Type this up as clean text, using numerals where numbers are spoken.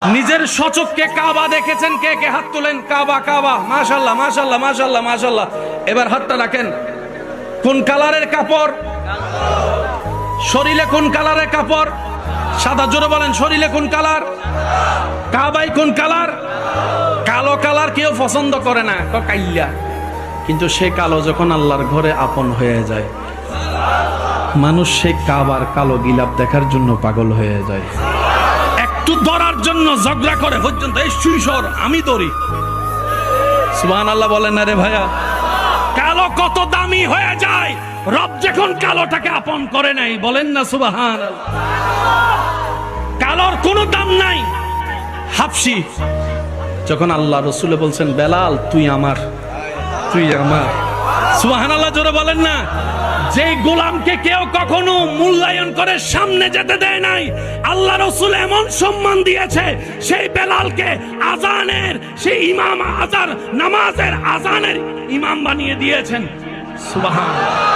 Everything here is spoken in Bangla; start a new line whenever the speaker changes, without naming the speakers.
নিজের সচক্ষে কাবা দেখেছেন? কে কে হাত তোলেন? কাবা, কাবা, মাশাআল্লাহ মাশাআল্লাহ মাশাআল্লাহ মাশাআল্লাহ। এবার হাতটা রাখেন। কোন কালারের কাপড়? শরীরে কোন কালারের কাপড়? সাদা। জোরে বলেন, শরীরে কোন কালার? কাবায় কোন কালার? কালো কালার কেউ পছন্দ করে না, কাইয়া। কিন্তু সে কালো যখন আল্লাহর ঘরে আপন হয়ে যায়, মানুষ সে কাবার কালো গিলাপ দেখার জন্য পাগল হয়ে যায়। একটু ধরার জন্য ঝগড়া করে পর্যন্ত, এই সুইসর আমি ধরি। সুবহানাল্লাহ বলেন না রে ভাইয়া? কালো কত দামি হয়ে যায় রব যখন কালোটাকে আপন করে নাই। বলেন না সুবহানাল্লাহ? কালোর কোনো দাম নাই। হাবশি যখন আল্লাহ রসুল বলছেন, বেলাল তুই আমার, তুই আমার। সুবহানাল্লাহ জোরে বলেন না? যে গোলামকে কেউ কখনো মূল্যায়ন করে সামনে যেতে দেয় নাই, আল্লাহ রসুল এমন সম্মান দিয়েছে সেই বেলালকে আজানের, সেই ইমাম, আজান নামাজের আজানের ইমাম বানিয়ে দিয়েছেন। সুবহানাল্লাহ।